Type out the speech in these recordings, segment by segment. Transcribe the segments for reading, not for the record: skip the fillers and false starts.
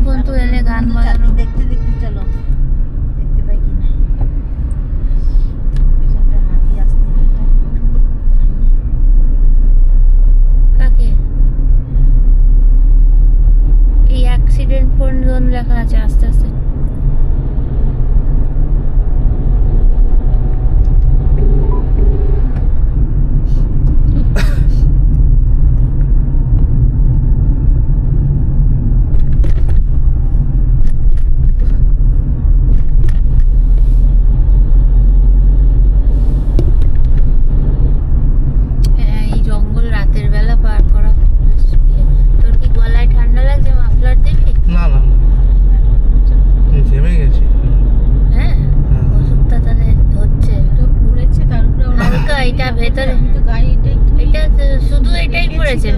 ফন্তু এলে গান বাজানো দেখতে দেখতে চলো দেখতে পাই কি না পেছনটা হাতি আসতে কাকে এই অ্যাক্সিডেন্ট ফোন জোন লেখা আছে আস্তে আস্তে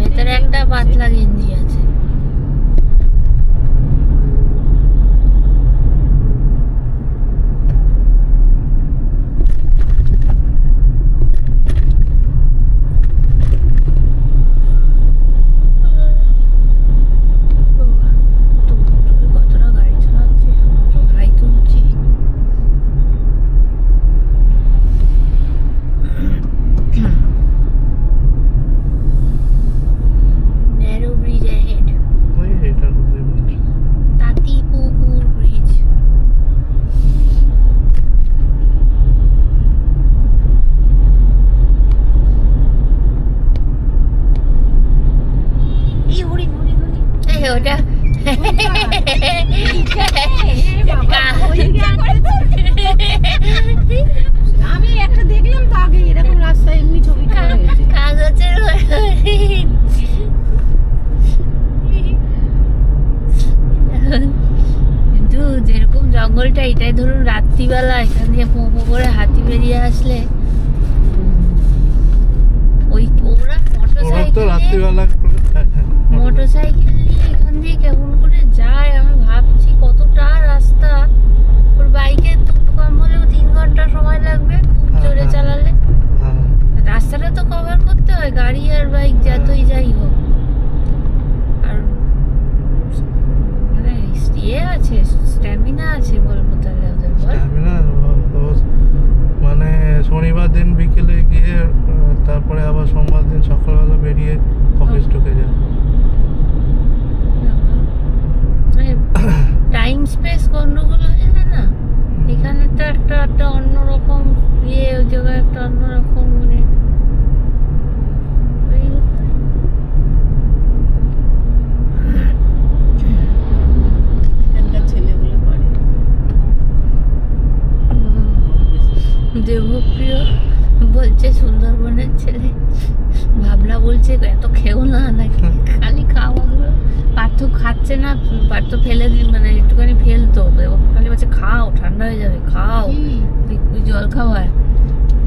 ভেতরে একটা পাতলা গেঞ্জি আছে কতটা গাড়ি চালাচ্ছি ভাই তুলছি ওটা আমি একটা দেখলাম তো আগে এরকম রাস্তায় এমনি ছবি কাগজের কিন্তু যেরকম জঙ্গলটা এটাই ধরুন রাত্রিবেলা এখান দিয়ে পোঁ করে হাতি বেরিয়ে আসলে ওই ওরা মোটরসাইকেল নিয়ে এখান দিয়ে কেমন করে যায় আমি ভাবছি কতটা রাস্তা ওর বাইকে একটু কম হলেও 3 ঘন্টা সময় লাগবে খুব জোরে চালালে রাস্তাটা তো কভার করতে হয় গাড়ি আর বাইক যতই যাই হোক আর মানে ইয়ে আছে স্ট্যামিনা আছে বলবো তাহলে ওদের মানে শনিবার দিন বিকেলে গিয়ে তারপরে আবার সোমবার দিন সকালবেলা বেরিয়ে অফিস ঢুকে যায় টাইম স্পেস গন্ডগোল হয়ে যায় না এখানে তো একটা অন্যরকম ইয়ে ওই জায়গায় একটা অন্যরকম মানে এখানকার ছেলেগুলো করে দেবপ্রিয় বলছে সুন্দরবনের ছেলে ভাবনা বলছে এত খেও না নাকি খালি খাওয়াগুলো পার্থ খাচ্ছে না পার্থ ফেলে দিন মানে একটুখানি ফেলতো খালি বলছে খাও ঠান্ডা হয়ে যাবে খাও জল খাওয়ার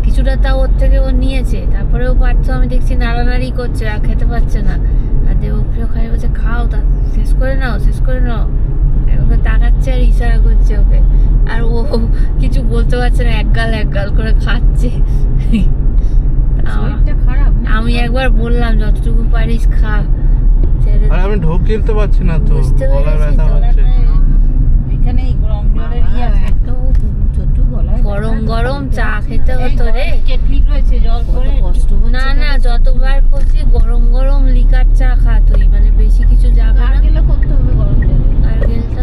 কিছুটা তাও ওর থেকে ও নিয়েছে তারপরেও পার্থ আমি দেখছি নাড়ানাড়ি করছে আর খেতে পারছে না আর দেবপ্রিয় খালি বলছে খাও তা শেষ করে নাও ওকে তাকাচ্ছে আর ইশারা করছে ওকে আর ও কিছু বলতে পারছে না এক গাল করে খাচ্ছে আমি একবার বললাম যতটুকু পারিস খা আমি ঢোক গিলতে পারছি না তো গলায় ব্যথা হচ্ছে এখানে গরম জলের আছে তো ছোট গলায় গরম চা খেতে হতো রে কেটলি রয়েছে জল করে কষ্ট না যতবার করছি গরম লিকার চা খা তুই মানে বেশি কিছু জায়গা না গেলে করতে হবে গরম জলে আর গেলটা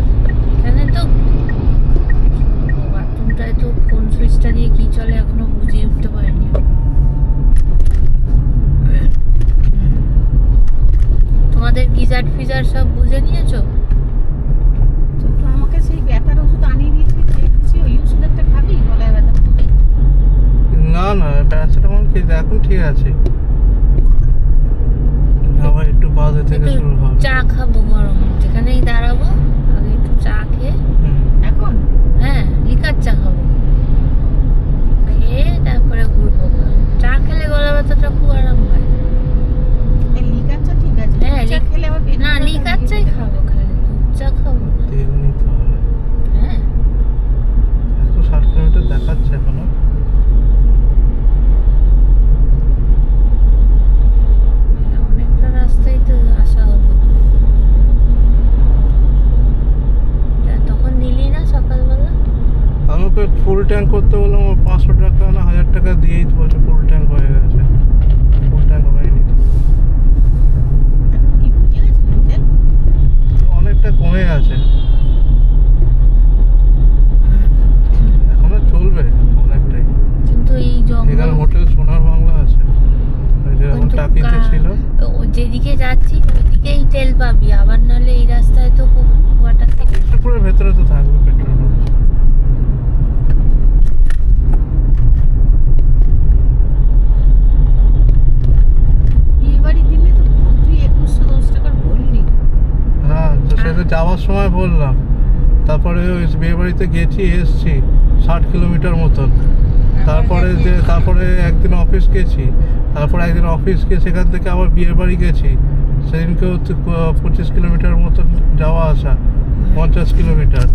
এখানে তো বাথরুমটায় তো কোন সুইচটা দিয়ে কি চলে এখনো বুঝিয়ে উঠতে পারিনি তোমাদের গিজার ফিজার সব বুঝে নিয়েছো তো আমাকে সেই ব্যথার ওষুধ আনিয়ে দিয়েছি ওই ওষুধটা খাবি গলায় ব্যথা না প্যারাসিটামল খেতে এখন ঠিক আছে আবার একটু বাদে থেকে শুরু হবে চা খাবো গরম যেখানেই দাঁড়াবো আগে একটু চা খেয়ে এখন হ্যাঁ লিকার চা খাবো খেয়ে তারপরে ঘুরবো চা খেলে গলা ব্যথাটা খুব আরাম হয় লিকার চা ঠিক আছে হ্যাঁ চা খেলে আবার না লিকার চাই খাবো খালি দুধ চা খাবো তেল নিতে হবে হ্যাঁ 160 কিলোমিটার দেখাচ্ছে এখনো অনেকটা রাস্তায় তো আসা হলো ট্যাঙ্ক করতে বললাম, ও 500 টাকা না 1000 টাকা দিয়েই তো বলছে ফুল ট্যাঙ্ক হয়ে গেছে। ফুল ট্যাঙ্ক হয়নি তো, এখন কি ফুরিয়ে গেছে তেল? অনেকটা কমে আছে, এখনো চলবে অনেকটাই। কিন্তু এই এখানে জঙ্গল হোটেল সোনার বাংলা আছে, ওই যে এখন কিন্তু টাকিতে ছিল। ও যেদিকে যাচ্ছি ওইদিকেই তেল পাবি, আবার নাহলে এই রাস্তায় তো খুব ওয়াটার থেকে বিষ্ণুপুরের ভেতরে তো থাকবে পেট্রোল পাম্প। বিয়ে বাড়ির দিনে তো তুই 2110 টাকার বললি। হ্যাঁ, তো সেটা যাওয়ার সময় বললাম। তারপরে ওই বিয়ে বাড়িতে গেছি, এসছি 60 কিলোমিটার মতন। তারপরে একদিন অফিস গেছি, তারপরে একদিন অফিস গিয়ে সেখান থেকে আবার বিয়ে বাড়ি গেছি, সেদিনকেও 25 কিলোমিটার মতন যাওয়া আসা, 50 কিলোমিটার।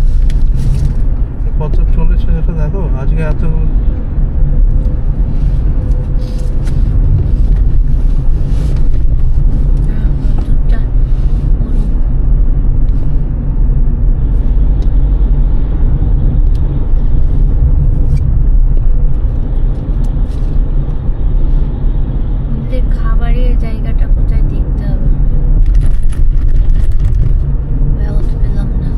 কত চলেছে সেটা দেখো আজকে এত। কতটা আমাদের খাবারের জায়গাটা কোথায় দেখতে হবে, ব্যবস্থা পেলাম না।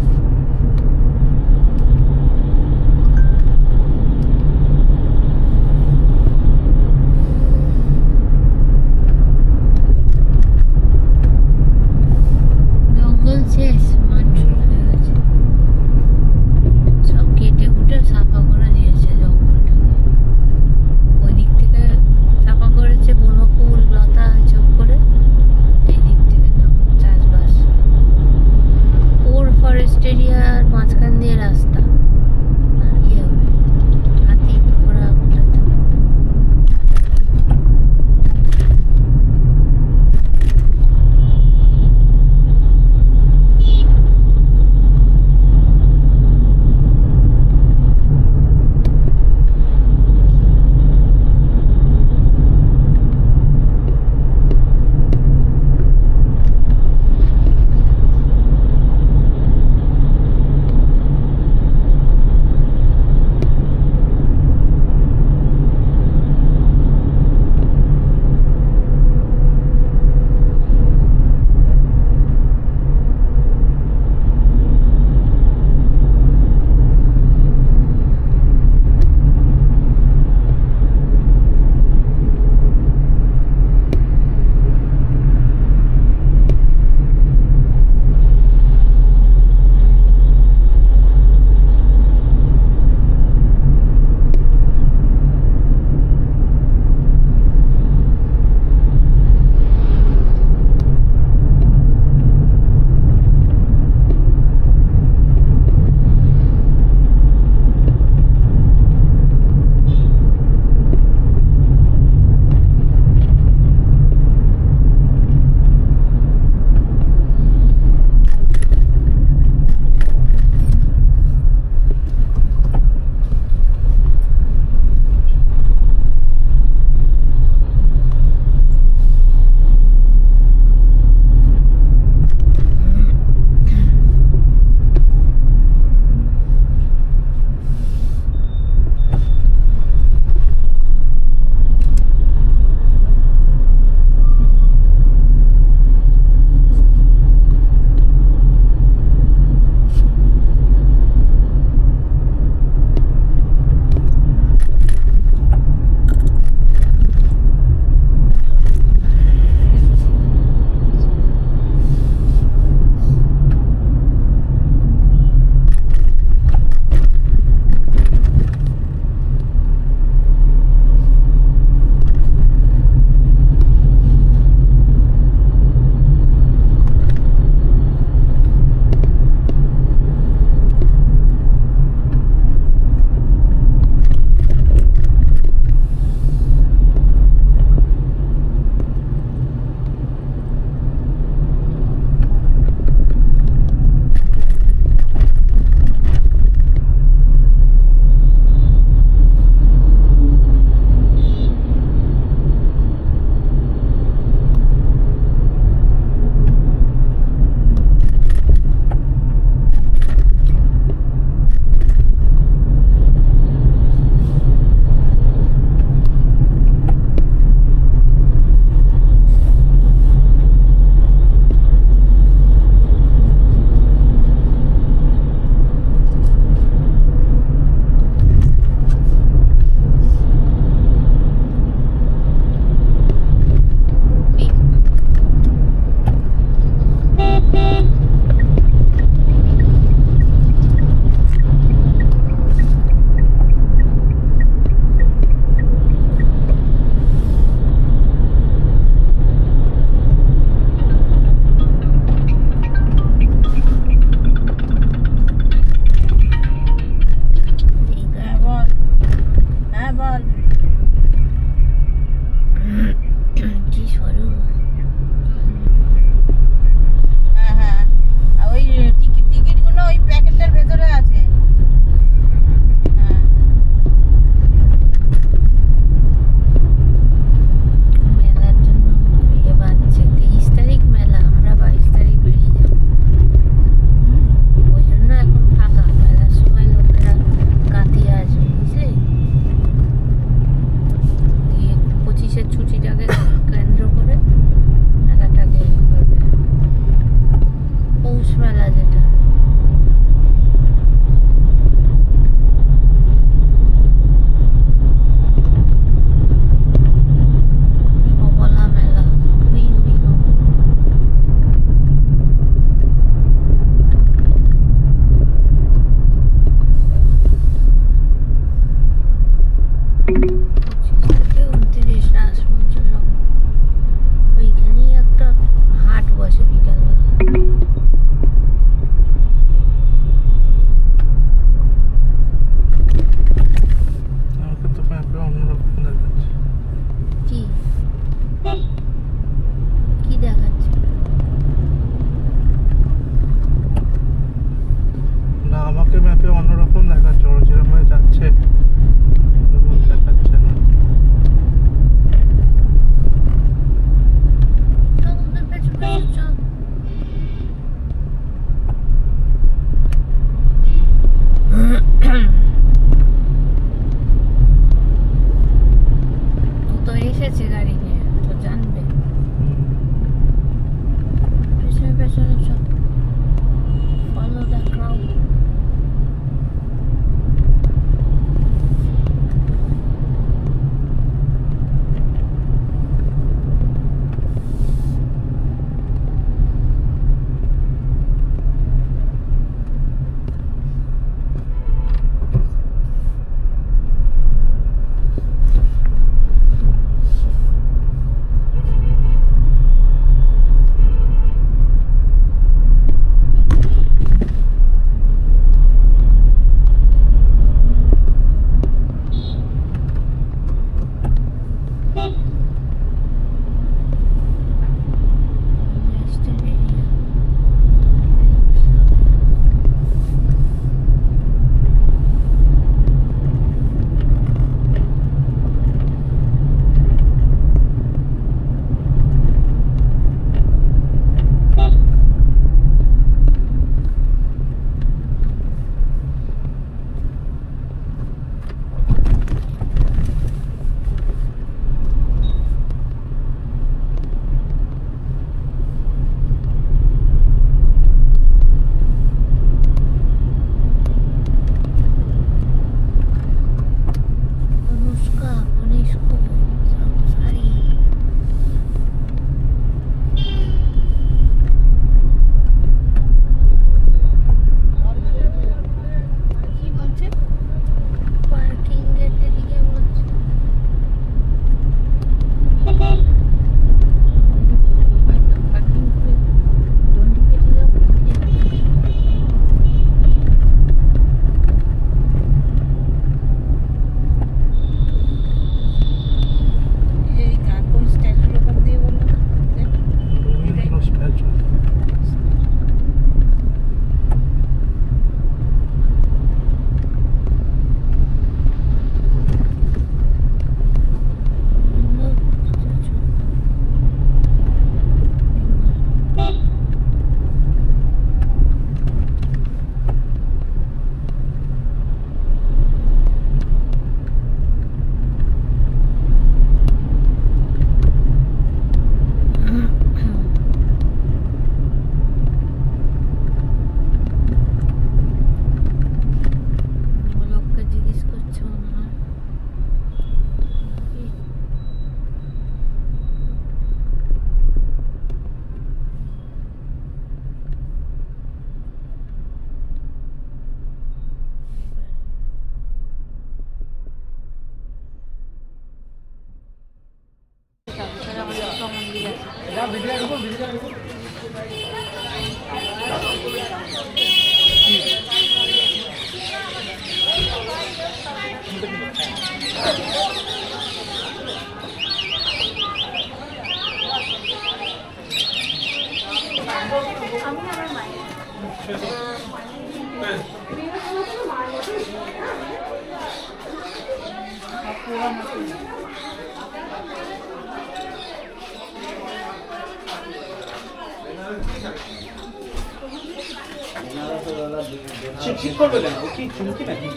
ঠিক করবে কেন ও কি চুমকি নাকি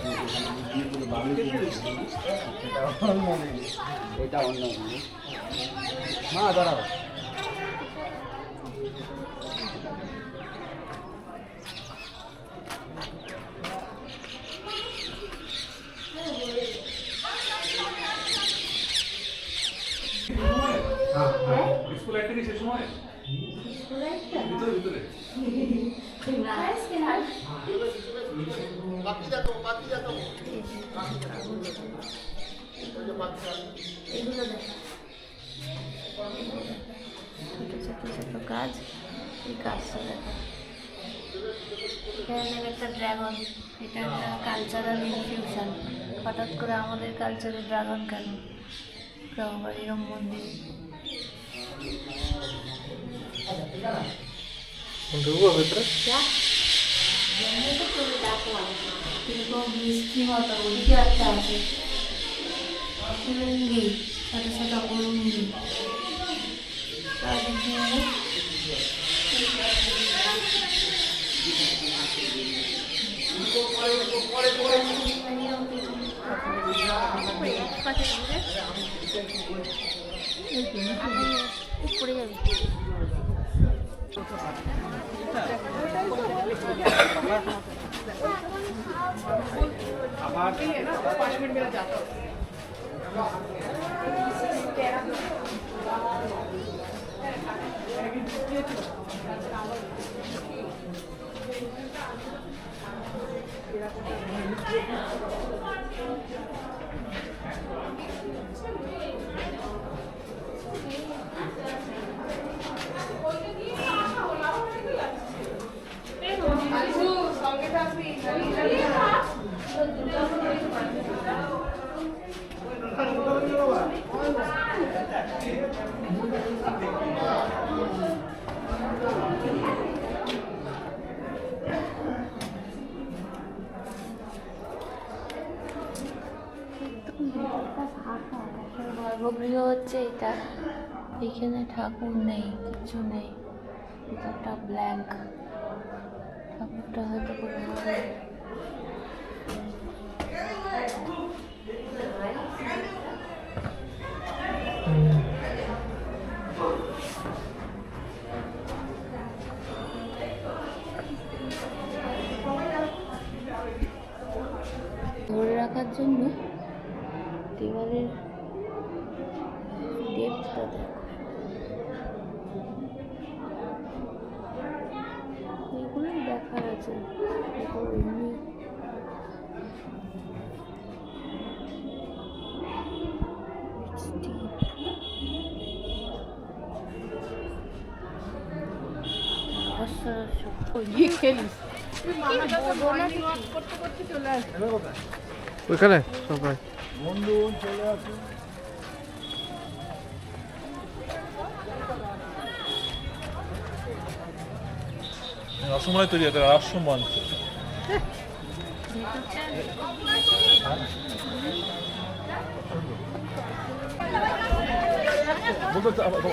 এটা অন্য মা দাঁড়াও স্কুল একটা কি শেষ সময় ভিতরে ভিতরে ছোট কাজ এই কাজটা দেখা এখানে একটা ড্রাগন, এটা একটা কালচারাল ইনফিউশন। হঠাৎ করে আমাদের কালচারে ড্রাগন কেন? আবার এরম মন্দির ঢুকবো ভিতরে? মিষ্টি মতো ওদিকে একটা আছে লুঙ্গি, ছোট ছোট লুঙ্গি। পড়ে যাবে। গর্ভগৃহ হচ্ছে এটা, এখানে ঠাকুর নেই, কিছু নেই, ভিতরটা ব্ল্যাঙ্ক। ঠাকুরটা হয়তো কোনো ধরে রাখার জন্য দেওয়ালের ডেপথটা দেখো, এগুলোই দেখার আছে। এমনি ওইখানে সবাই বন্ধু চলে আসুন। রসমালাই তৈরি হতে রসমঞ্চ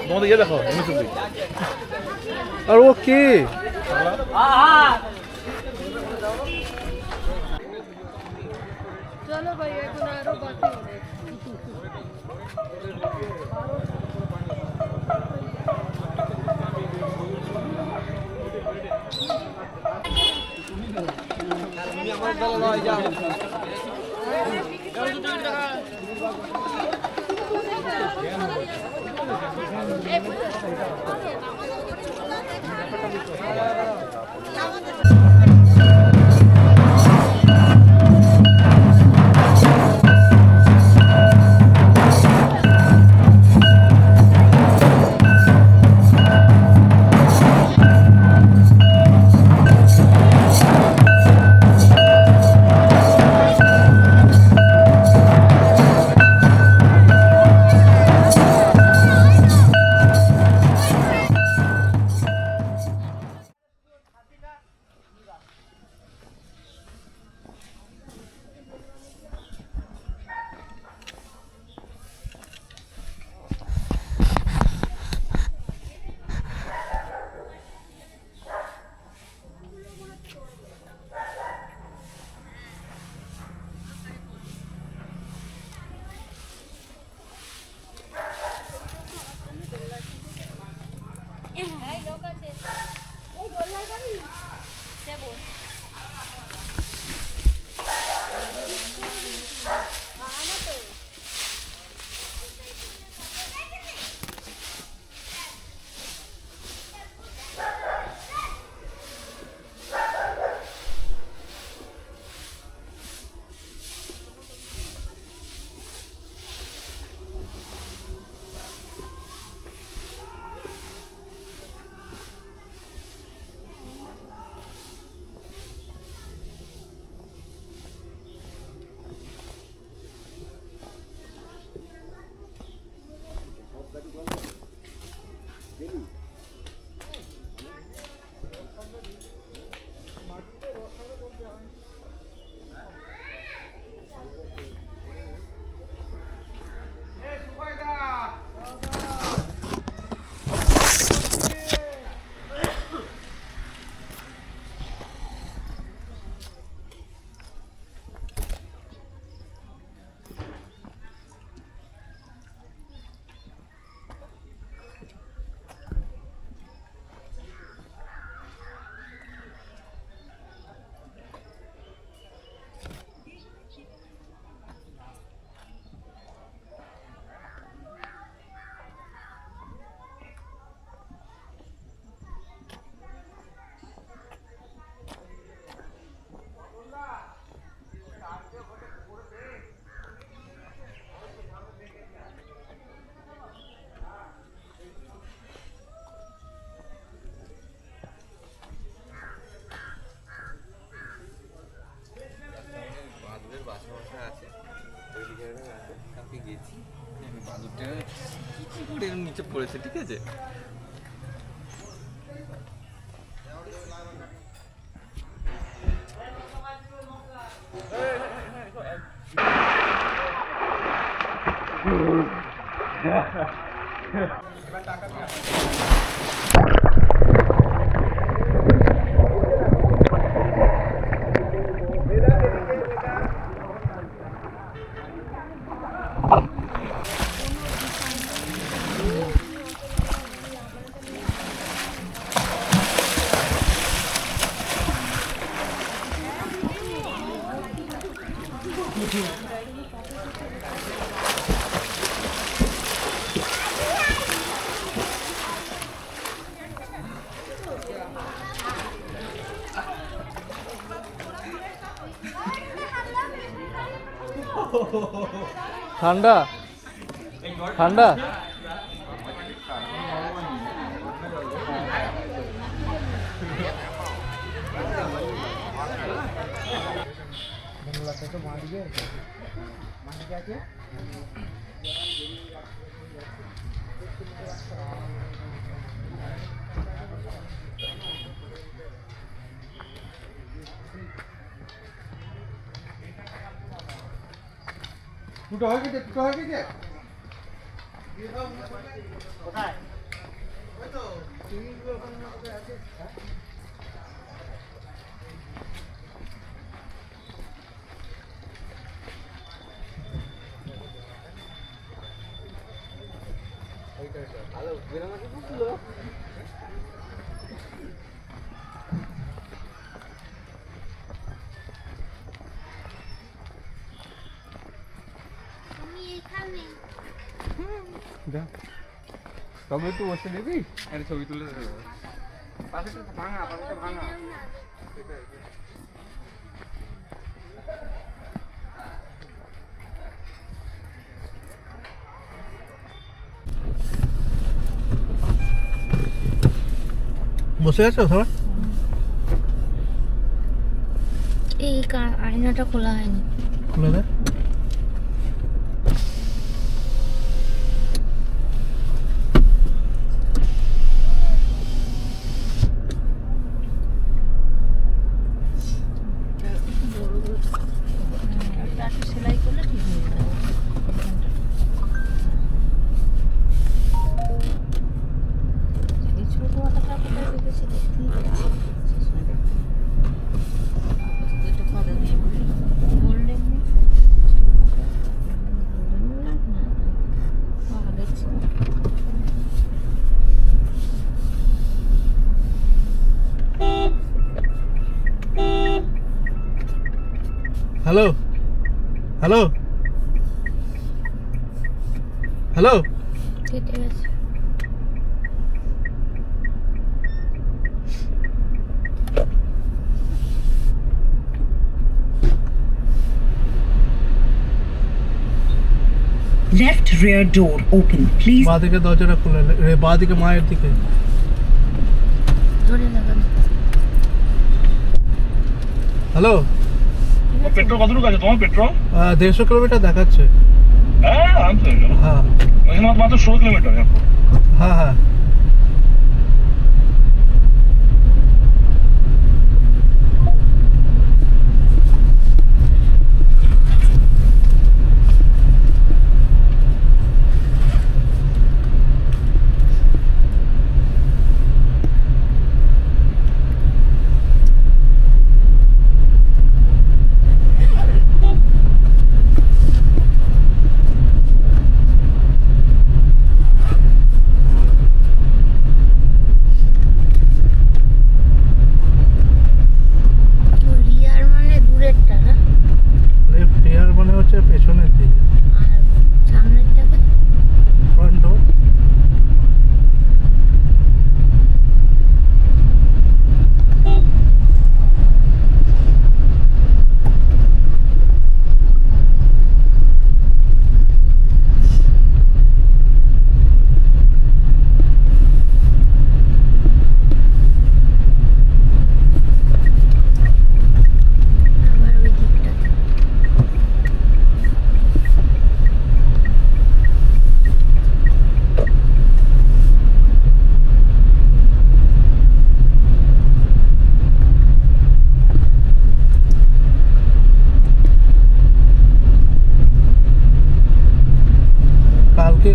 তোমাদের ইয়ে দেখো আর ও কে? চলো ভাই এখন আরো বাকি করেছে, ঠিক আছে? ঠান্ডা ঠান্ডা দুটো হয়ে গেছে তবে একটু বসে দিবি, একটা ছবি তুলে দেবো। পাশে ভাঙা, পাশে ভাঙা। বসে আছো সবাই? এই আয়নাটা খোলা হয়নি। খুলে দে। সেলাই করলে ঠিক হয়ে যাবে। এই ছোট হাতাটা কোথায় রেখেছি দেখতেই পাচ্ছি। এটা কবে দিয়ে গোল্ডেন হ্যালো হ্যালো হ্যালো কেটে গেছে। Left rear door open, please. বাঁদিকে দরজাটা খুলে বাঁদিকে মায়ের দিকে। ধরে লাগানো। হ্যালো পেট্রোল কতটুকু আছে তোমার? পেট্রোল 150 কিলোমিটার দেখাচ্ছে। হ্যাঁ আনতে হ্যাঁ মাত্র 16 কিলোমিটার। হ্যাঁ হ্যাঁ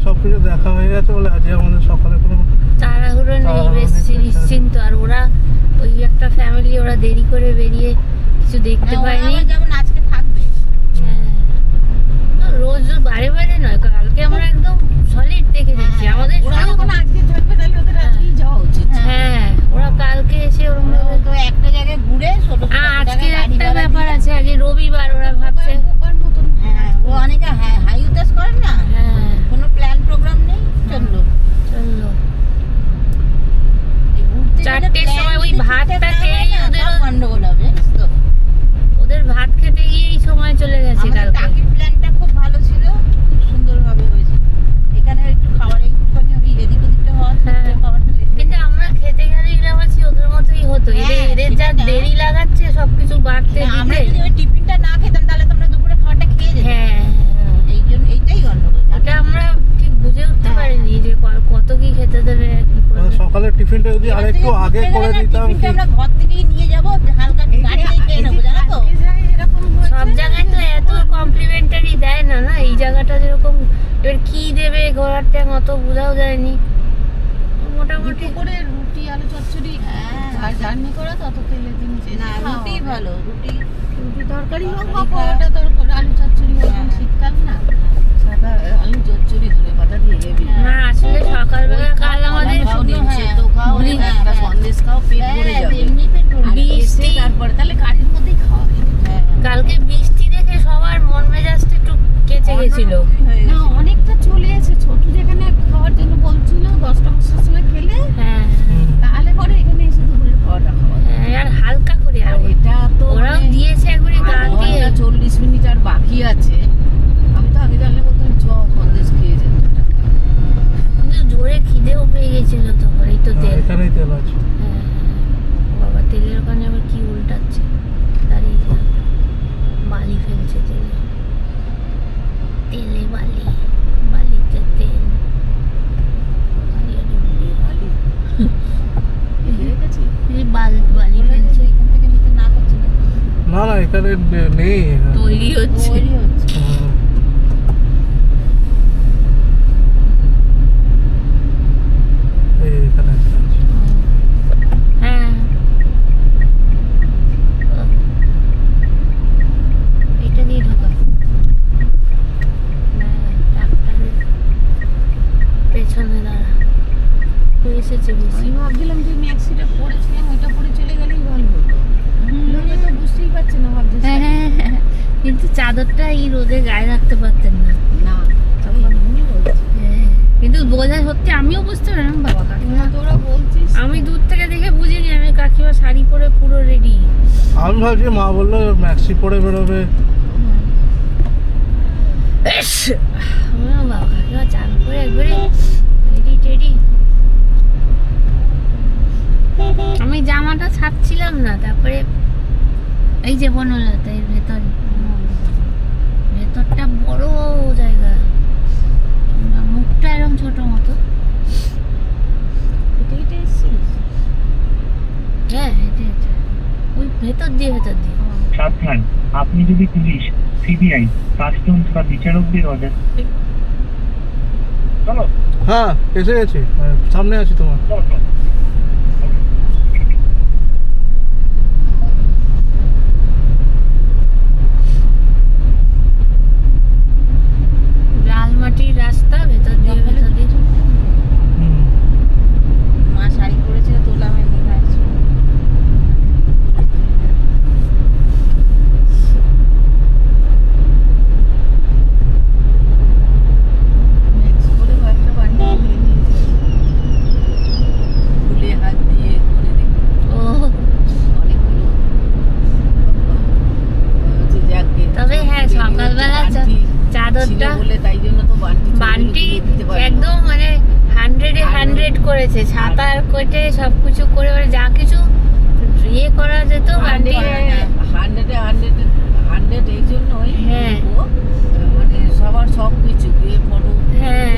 সবকিছু দেখা হয়ে গেছে বলে আজকে আমাদের সকালে কোনো তাড়াহুড়ো নেই, তাড়াহুড়ো বেশ নেই, নিশ্চিন্ত। আর ওরা ওই একটা ফ্যামিলি, ওরা দেরি করে বেরিয়ে কিছু দেখতে ওরা পায়নি। আবার যেমন আজকে থাকবে। হ্যাঁ, না, রোজ রোজ বারে বারে নয়, কালকে আমরা একদম সলিড দেখে যাচ্ছি আমাদের ওরা শুধু- যখন আজকে থাকবে তাহলে ওদের আজকেই যাওয়া উচিত। হ্যাঁ, ওরা কালকে এসে ওরকম ওরা তো একটা জায়গায় ঘুরে ছোট ছোট আজকে জায়গায় গাড়ি একটা ভাড়া ব্যাপার দিয়ে- আছে, আজকে রবিবার, ওরা ভাবছে বোকার মতন। হ্যাঁ, ও অনেকে হাই উতাস করেন না, হ্যাঁ কোনো প্ল্যান প্রোগ্রাম নেই, চললো। চললো। এই ঘুরতে গেলে 4টের plan সময় ওই যদি ভাতটা ঠিকঠাক না হয় খেয়েই না, ওদের- সব গন্ডগোল হবে, জানিস তো? ওদের ভাত খেতে গিয়েই সময় চলে গেছে আমাদের কালকে। টাকির প্ল্যানটা খুব ভালো ছিল, খুব সুন্দরভাবে হয়েছে। এখানে একটু খাবার একটুখানি ওই এদিক ওদিকটা হওয়ার হ্যাঁ। খাবারটা লেগে কিন্তু গেছে। আমরা খেতে গেলে গ্রামাছি ওদের মতোই হতো। হ্যাঁ, এদের যা সেটা না। দেরি লাগাচ্ছে সবকিছু বাড়তে না, আমরা দিতে। যদি ওই টিফিনটা না খেতাম তাহলে তো আমরা দুপুরে খাবারটা খেয়ে যেতাম। হ্যাঁ, এইটাই গন্ডগোল। ওটা আমরা ঠিক বুঝে উঠতে হ্যাঁ। পারিনি যে কত কি খেতে দেবে, কি করবে। সকালে টিফিনটা যদি এবার আরেকটু থেকে আগে ঘুরতে করে গেলে না, দিতাম টিফিনটা কি আমরা ঘর থেকেই নিয়ে যাবো, হালকা গাড়িতেই খেয়ে নেবো, জানো তো? সব জায়গায় তো এত কমপ্লিমেন্টারি দেয় না, না এই জায়গাটা যেরকম এবার কি দেবে ঘোরার ট্যাং অত বোঝাও যায়নি মোটামুটি। দুটো করে রুটি আলু চচ্চড়ি, আর জার্নি করা তত তেলের জিনিস না, রুটিই ভালো, রুটি রুটি তরকারি হোক বা পরোটা তরকারি, আলু চচ্চড়ি হোক, এখন শীতকাল না, সাদা আলু চচ্চড়ি ধরে পাতা দিয়ে হেবি। না আসলে সকালবেলা কাল আমাদের মুড়ি, একটা সন্দেশ খাও, পেট ভরে যাবে। এমনি পেট ভরে আর যাবে। এসে তারপরে তাহলে গাড়ির মধ্যেই খাওয়া হয়ে যেত। কালকে বৃষ্টি দেখে সবার মন মেজাজটা একটু কেচে গেছিল। না, অনেকটা চলে এসে ছোট যেখানে খাওয়ার জন্য বলছিল 10টা সময় খেলে, হ্যাঁ তাহলে পরে এখানে এসে দুপুরের খাওয়াটা খাওয়া যায়। হ্যাঁ, আর হালকা করে আর আর এটা তো ওরাও মানে দিয়েছে একবারে গা দিয়ে। 40 মিনিট আর বাকি আছে। আমি তো আগে জানলে বলতাম সন্দেশ খেয়ে যেত। কিন্তু জোরে খিদেও পেয়ে গেছিল তখন। এই তো তেল, এখানেই তেল আছে। হ্যাঁ, বাবা তেলের ওখানে আবার কি উল্টাচ্ছে, দাঁড়িয়ে যায়, বালি ফেলছে তেলে, তেলে বালি, বালিতে তেল, বালি আর বালি। এই বালি ফেলছে, এখান থেকে নিতে না করছে না, না না এখানে নেই এখানে। তৈরি হচ্ছে। তৈরি হচ্ছে। হুম। এই এখানে একটা আছে। হ্যাঁ, এটা দিয়ে ঢোকা। ডাক্তারের পেছনে দাঁড়া, এসেছে বুঝি। আমি ভাবছিলাম যে ম্যাক্সিটা পড়েছিলাম, ওইটা পরে চলে গেলেই ভালো হতো। লোকে তো বুঝতেই পারছে না, ভাবছে হ্যাঁ হ্যাঁ হ্যাঁ, কিন্তু চাদরটা এই রোদে গায়ে রাখতে পারতেন না। না, তখন আমি বলছি। হ্যাঁ, কিন্তু বোঝা সত্যি আমিও বুঝতে পারলাম বাবা কাকিমা। তোরা বলছিস আমি দূর থেকে দেখে বুঝিনি, আমি কাকিমা শাড়ি পরে পুরো রেডি। আমি ভাবছি মা বললো ম্যাক্সি পরে বেরোবে। বাবা কাকিমা চান করে একবারে রেডি টেডি। আমি জামাটা ছাড়ছিলাম না, তারপরে এই যে বনলতা এর ভেতরটা বড় জায়গা, মুখটা এরকম ছোট মতো। এটা এসেছিস? হ্যাঁ এটা ওই ভেতর দিয়ে সাবধান, আপনি যদি পুলিশ, সিবিআই, কাস্টমস বা বিচারকদের অর্ডার চলো হ্যাঁ এসে গেছি, সামনে আছি তোমার। চলো চলো। লাল মাটির রাস্তা, ভেতর দিয়ে হুম। মা শাড়ি পরেছিল, তোলা হয়নি গায়ে। ম্যাক্স করে কয়েকটা বান্ডিল খুলে নিয়েছে, খুলে হাত দিয়ে করে দেখি ও অনেকগুলো। বলছি, যাকগে, তবে হ্যাঁ, সকালবেলা বান্টি চাদরটা ছিল বলে তাই জন্য তো বান্টি দিতে পারলো। একদম মানে 100 করেছে, ছাতার কেটে সবকিছু করে, মানে যা কিছু ইয়ে করা যেত বান্টি। 100 এই জন্যই হ্যাঁ। ও, মানে সবার সব কিছু দিয়ে ফটো। হ্যাঁ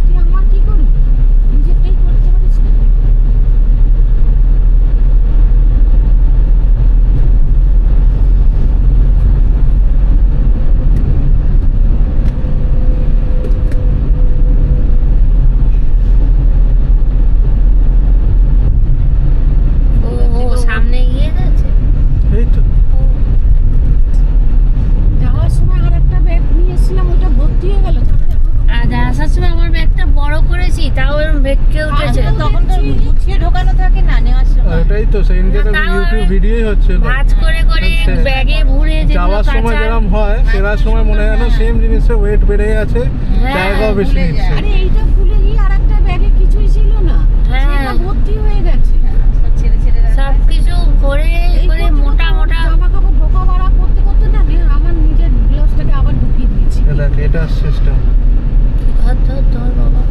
তুই আমার কি করবি, নিজেরটাই করতে পারিস না? সময় ওটাই তো সেদিনকে তো না, তাও ইউটিউব আমি- ভিডিওই হচ্ছিল ভাঁজ করে করে আচ্ছা। ব্যাগে ভরে যেগুলো যাওয়ার সময় কাঁচা- যেরকম হয় ফেরার সময় মনে হয় সেম জিনিসের ওয়েট বেড়ে গেছে হ্যাঁ, জায়গাও বেশি ভুলে নিচ্ছে যায়। আরে এইটা ভুলে গিয়ে আর একটা ব্যাগে কিছুই ছিল না, হ্যাঁ। সেটা ভর্তি হয়ে গেছে। সব ছেড়ে ছেড়ে রাখা আছে। সবকিছু ভরে এই করে করতে মোটা করতে মোটা জামা কাপড় ঢোকা বাড়া করতে করতে না আমি আমার নিজের ব্লাউজটাকে আবার ঢুকিয়ে দিয়েছি। দেখ এটা সিস্টেম ধর ধর ধর বাবা।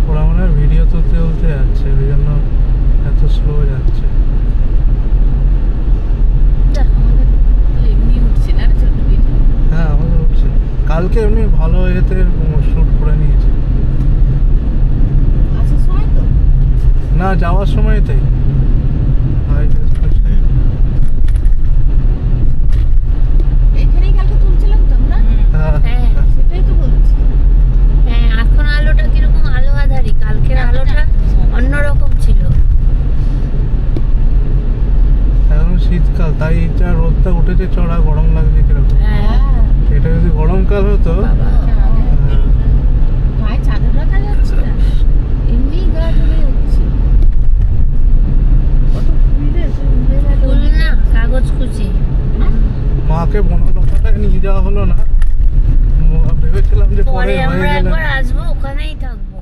ওরা মনে হয় ভিডিও তুলতে তুলতে যাচ্ছে ওই জন্য এত স্লো যাচ্ছে দেখ, আমাদের তো এমনি উঠছে না রে ছোট্ট কিছু। হ্যাঁ আমাদের উঠছে কালকে এমনি ভালো এতে শ্যুট করে নিয়েছে আসার সময় তো না যাওয়ার সময়তেই এখানেই কালকে তুলছিলাম তো আমরা, হ্যাঁ হ্যাঁ। সেটাই তো বলছি। হ্যাঁ, এখন আলোটা কিরকম আলো আধারি, কালকের আলোটা অন্যরকম ছিল। এখন শীতকাল তাই যা রোদটা উঠেছে চড়া গরম লাগছে কিরকম হ্যাঁ এটা যদি গরমকাল হতো বাবা, হ্যাঁ, গায়ে চাদর রাখা যাচ্ছে না, এমনি গা জ্বলে যাচ্ছে। কত ফুল রে, সে উড়ে গেল। ফুল না কাগজ কুচি। মাকে বনলতাটায় নিয়ে যাওয়া হলো না ভেবেছিলাম যে পরে পরে হয়ে আমরা গেলে একবার আসবো, ওখানেই থাকবো।